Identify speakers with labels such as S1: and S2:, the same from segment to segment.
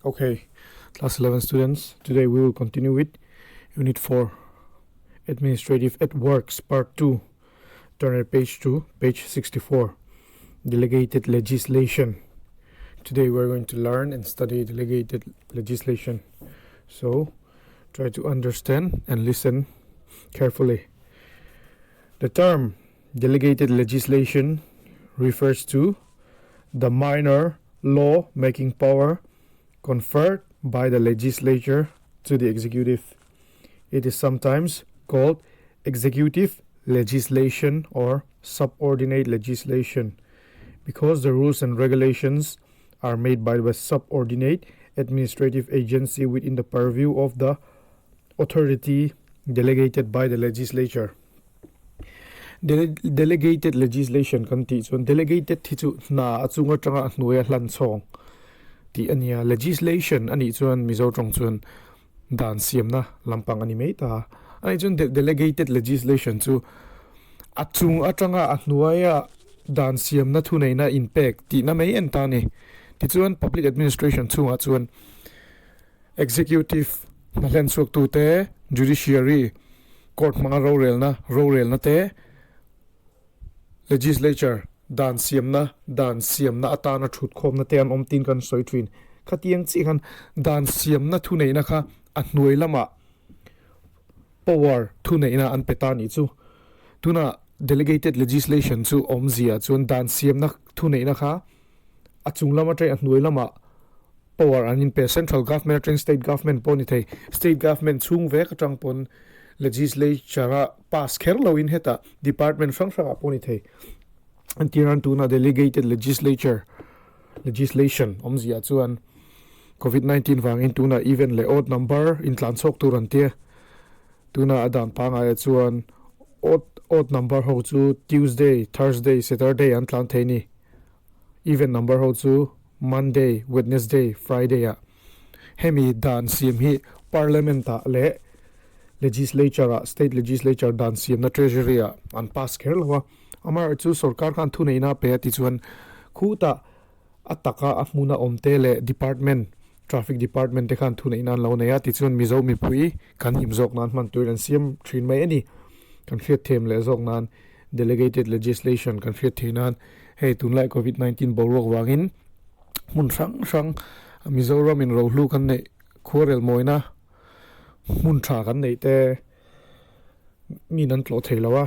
S1: Okay, class 11 students, today we will continue with Unit 4, Administrative at Works, Part 2. Turn at page 2, page 64, Delegated Legislation. Today we're going to learn and study delegated legislation. So, try to understand and listen carefully. The term delegated legislation refers to the minor law-making power conferred by the legislature to the executive. It is sometimes called executive legislation or subordinate legislation because the rules and regulations are made by the subordinate administrative agency within the purview of the authority delegated by the legislature. Delegated legislation kan ti chuan delegated thi chu na achunga tanga hnuai hlan chawng ti ania legislation ani chuan mizo tong chuan dan siam na lampang ani mei ta ani chuan delegated legislation chu achung atanga hnuai dan siam na thu nei na impact ti na mei en ta ni ti chuan public administration chunga chuan executive na hlen suak tu te judiciary court manga rorel na te legislature dan siam na atana thut khom na te an omtin kan soitrin khatiang chi kan dan siam na thu nei na kha a hnuai lama power thu nei na an petani chu tuna delegated legislation chu omzia chuan dan siam na thu nei na kha achung lama tre a hnuai lama power an in pe central government and state government poni thei state government chung ve ka tang pon legislature pass kherlo in heta department sang aponi thei antiran tuna delegated legislation omzia chuan covid-19 wangin tuna even le odd number in tlanchok turan te tuna adan panga chuan odd number ho chu Tuesday, Thursday, Saturday an tlan theini even number ho chu Monday, Wednesday, Friday a hemi dan sim hi parliament ta le legislature state legislature dan sim na treasury a an pass kherlo amar chu sarkar kan thu nei na pe ti chuan khuta ataka afmuna omte le department traffic department te khan thu nei nan lo neya ti chuan mizo mi pui kan himjok nan man tuiran siam thin mai ani kan hriat them le jok nan delegated legislation kan hriat thinan hei tunlai covid-19 borok wangin mun sang mizoram in rohlu kan nei khorel moina mun tha kan nei te mi nan tlo theilawa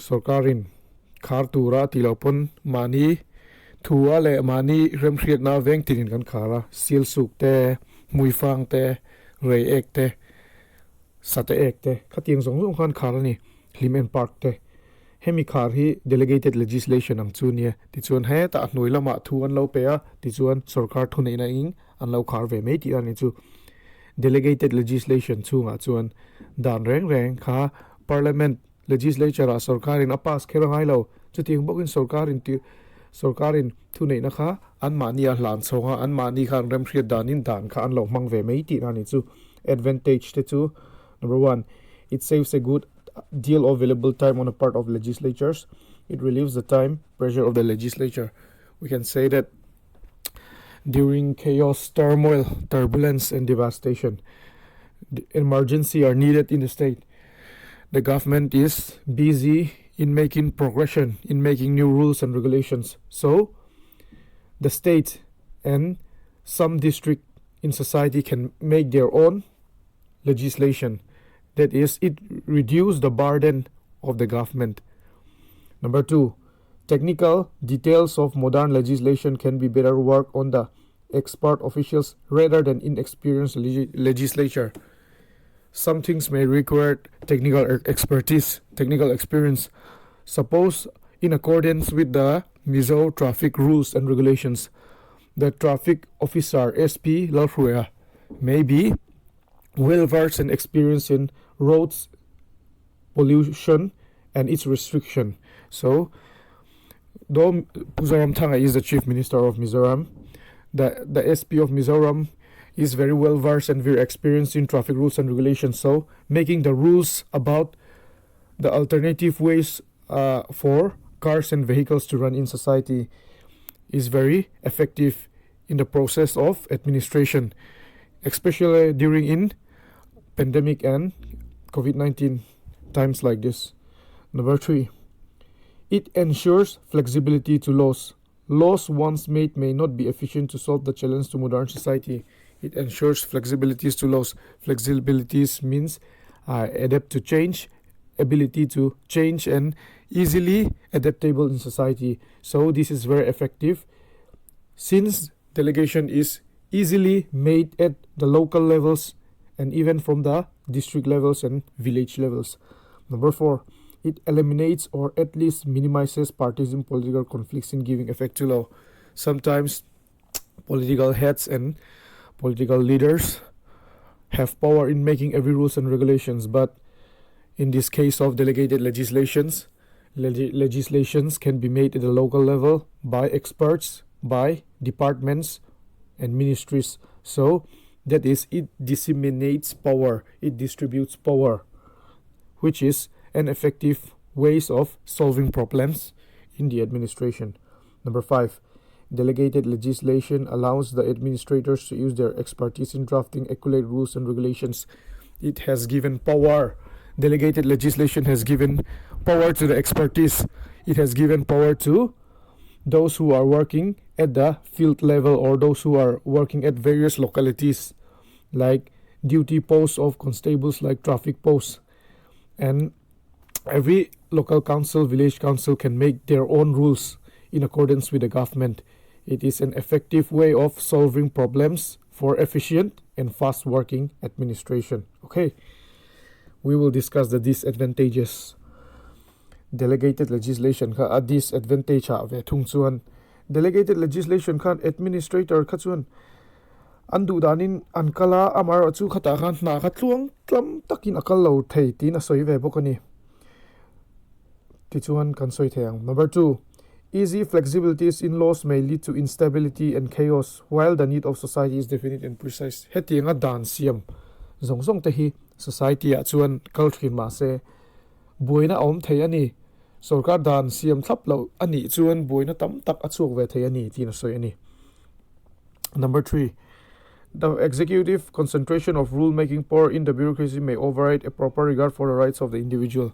S1: sarkarin khar tura tilopon mani thua le mani remhriat na veng tin kan khara sil suk te muifang te rei ek te sate ek te khating zong khan khara ni limen park te hemi khar hi delegated legislation ang chunia ti chuan he ta hnoi lama thu an lo pe a ti chuan sarkar thu nei na ing an lo khar ve me ti ani chu delegated legislation chunga chuan dan reng kha parliament legislature a sarkarin a pass kherang lo chuting bokin sarkarin thu nei na kha an mani a hlan chonga an mani khan rem hriat danin dan kha an lo mang ve me ti ani chu advantage te chu number 1 it saves a good deal of available time on the part of legislatures. It relieves the time pressure of the legislature. We can say that during chaos, turmoil, turbulence, and devastation, the emergency are needed in the state. The government is busy in making progression, in making new rules and regulations. So, the state and some district in society can make their own legislation. That is, it reduces the burden of the government. Number 2, technical details of modern legislation can be better worked on the expert officials rather than inexperienced legislature. Some things may require technical expertise, technical experience. Suppose, in accordance with the Mizo traffic rules and regulations, the traffic officer SP Lalhuya may be well versed and experienced in roads pollution and its restriction. So, though Puzaram Thanga is the Chief Minister of Mizoram, the SP of Mizoram is very well versed and very experienced in traffic rules and regulations. So, making the rules about the alternative ways for cars and vehicles to run in society is very effective in the process of administration. especially during in pandemic and COVID-19 times like this. Number 3, it ensures flexibility to laws. Laws once made may not be efficient to solve the challenge to modern society. It ensures flexibilities to laws. Flexibilities means adapt to change, ability to change, and easily adaptable in society. So this is very effective since delegation is easily made at the local levels and even from the district levels and village levels. Number 4, it eliminates or at least minimizes partisan political conflicts in giving effect to law. Sometimes political heads and political leaders have power in making every rules and regulations, but in this case of delegated legislations can be made at the local level by experts, by departments and ministries. So that is, it disseminates power, it distributes power, which is an effective ways of solving problems in the administration. Number 5, delegated legislation allows the administrators to use their expertise in drafting accurate rules and regulations. It has given power. Delegated legislation has given power to the expertise. It has given power to those who are working at the field level or those who are working at various localities, like duty posts of constables, like traffic posts. And every local council, village council can make their own rules in accordance with the government. It is an effective way of solving problems for efficient and fast working administration. Okay, we will discuss the disadvantages. Delegated legislation ka disadvantage ha ve thung chuan delegated legislation khan administrator kha chuan andu danin ankala amar chu khata khan na kha tluang tlam takin akal lo thei tin a soi ve bokani ti chuan kan soi theang. Number 2, easy flexibilities in laws may lead to instability and chaos while the need of society is definite and precise. Heti nga dan siam zong te hi society a chuan kalthin ma se buina om thei ani sarkar dan siam thlap lo ani chuan buina tam tak achuk ve thei ani tin soi ani. Number 3, the executive concentration of rule making power in the bureaucracy may override a proper regard for the rights of the individual.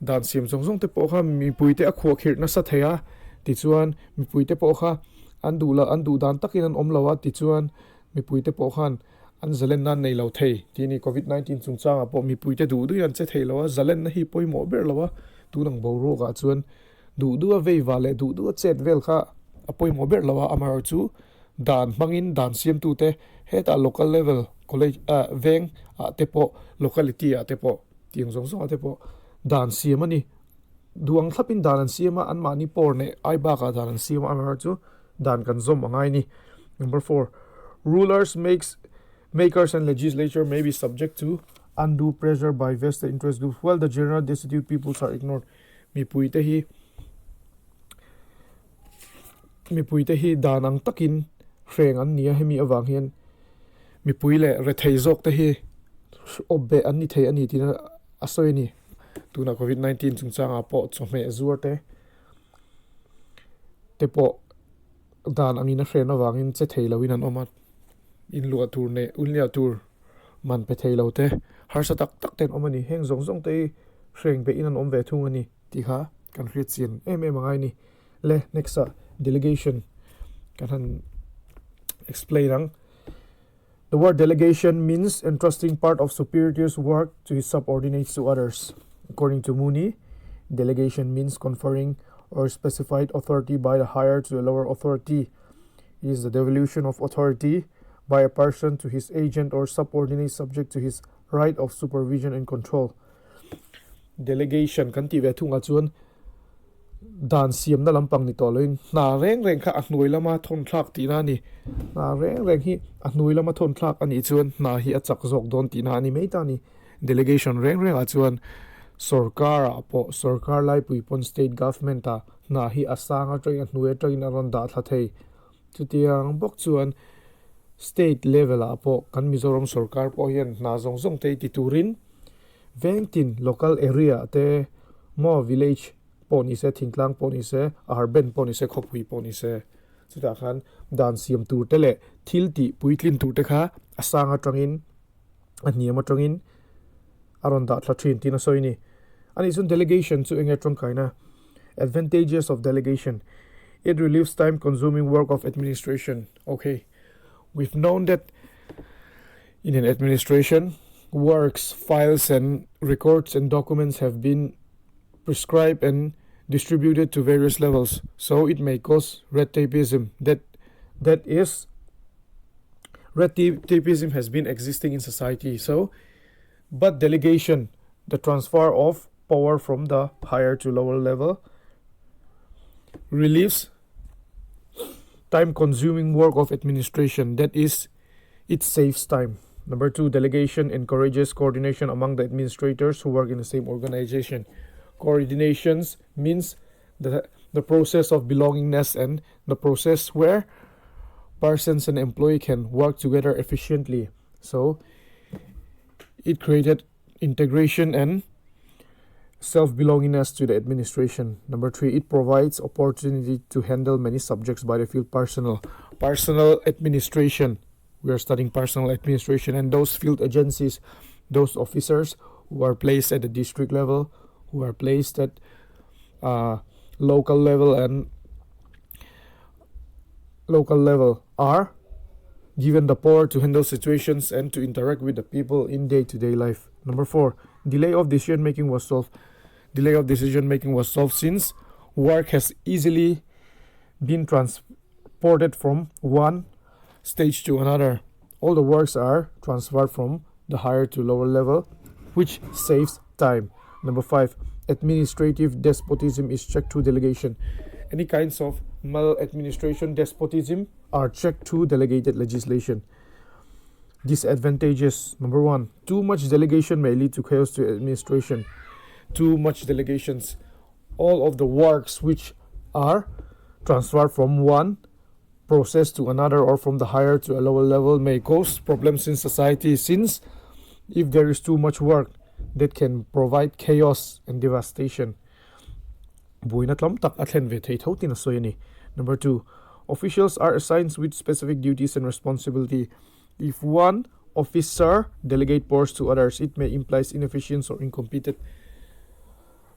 S1: Dan siam zong te po kha mi puite a kho khir na sa theya ti chuan mi puite po kha andu dan takin an om lawa ti chuan mi puite po khan an zalen nan nei lo thei ti ni COVID-19 chung changa po mi puite du yan che thei lawa zalen na hi poi mo ber lawa tu nang bo ro ga chuan du a vei wale du a chet vel kha apoi mo ber lawa amar chu dan mangin dan siam tu te heta local level college veng te po locality te po tiang zong te po dan siam ani duang thlapin dan an siama an mani por ne ai ba ka dan an siama amar chu dan kan zom angai ni. Number 4, rulers makers and legislature may be subject to undue pressure by vested interest groups while the general destitute peoples are ignored. Mi puite hi dan ang takin hreng an nia hemi awang hian mi puile re thei zok te hi obbe an ni thei ani tina asoi ni tuna COVID-19 chung changa po chome azur te po dan angina hrena wangin che thei lawin an omat in lua tur ne unlia tur man pe thei lo te har sa tak ten omani heng zong te hreng be in an om ve thung ani ti kha kan hriat chin mangai ni le next delegation kan han explain ang. The word delegation means entrusting part of superior's work to his subordinates to others. According to Mooney, delegation means conferring or specified authority by the higher to the lower authority. It is the devolution of authority by a person to his agent or subordinate subject to his right of supervision and control. Delegation kan ti ve thunga chuan dan siam na lampang ni toloin na reng kha ahnoi lama thon thlak ti na ni na reng hi ahnoi lama thon thlak ani chuan na hi achak zok don ti na ni meita ni delegation reng a chuan sarkar lai puipon state government ta na hi asanga train ahnoi train aron da thla thei chutiang bok chuan state level po kan Mizoram sarkar po hian na zong te ti turin vengtin local area te mo village poni se thingtlang poni se arben poni se khopui poni se chuta khan dan siam tur tele thil ti puitlin tur te kha asanga tangin aniama tangin aron da tlatrin tina soini ani sun delegation chu enge trong kaina advantages of delegation. It relieves time consuming work of administration. Okay, we've known that in an administration, works, files, and records and documents have been prescribed and distributed to various levels. So it may cause red tapeism. Red tapeism has been existing in society. But delegation, the transfer of power from the higher to lower level, relieves time-consuming work of administration. That is, it saves time. Number 2, delegation encourages coordination among the administrators who work in the same organization. Coordinations means the process of belongingness and the process where persons and employee can work together efficiently. So it created integration and self-belongingness to the administration. Number 3, it provides opportunity to handle many subjects by the field personnel. Personal administration. We are studying personal administration, and those field agencies, those officers who are placed at the district level, who are placed at local level are given the power to handle situations and to interact with the people in day-to-day life. Number 4, delay of decision making was solved. Delay of decision making was solved since work has easily been transported from one stage to another. All the works are transferred from the higher to lower level, which saves time. Number 5, administrative despotism is checked through delegation. Any kinds of maladministration, despotism are checked through delegated legislation. Disadvantages. Number 1, too much delegation may lead to chaos to administration. Too much delegations. All of the works which are transferred from one process to another or from the higher to a lower level may cause problems in society, since if there is too much work, that can provide chaos and devastation. Number 2, officials are assigned with specific duties and responsibility. If one officer delegate powers to others, it may imply inefficiency or incompetent.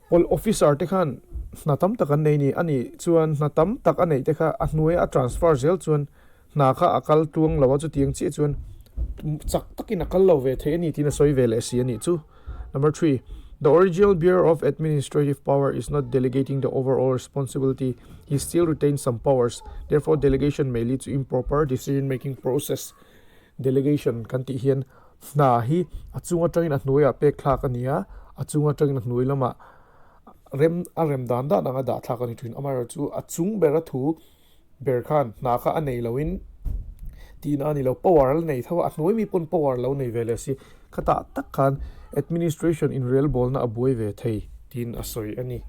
S1: All officer tekhan natam takan nei ni ani chuan natam tak anei tekha ahnui a transfer zel chuan naka akal tuang lawa chu tiang chi chuan chak takin akal lo ve the ani tina soi vel asi ani chu. Number 3, the original bearer of administrative power is not delegating the overall responsibility. He still retains some powers. Therefore, delegation may lead to improper decision-making process. Delegation kanti hian na hi achunga tangin ahnui a pek thlak ania achunga tangin ahnui lama rem dan da nanga da thlak ani twin amara chu achung bera thu ber khan naka anei loin tin ani lo power nei thawa ahnui mi pon power lo nei vele si khata tak khan administration in real bol na aboi ve thei tin asoi ani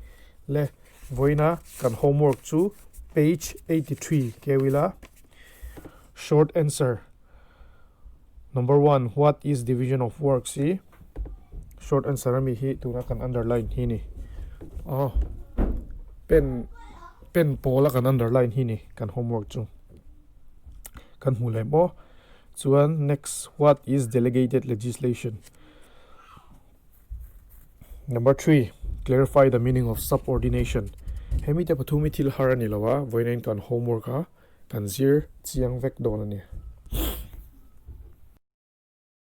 S1: le voina kan homework chu page 83 kewila. Short answer. Number 1, what is division of work? See, short answer ami hi tuna kan underline hi ni. Pen pola kan underline hi ni kan homework chu kan hule mo chuan. Next, what is delegated legislation? Number 3, clarify the meaning of subordination. Hemi te pathumi thil harani lawa voinain kan homework ha kan zir chiang vek don ani.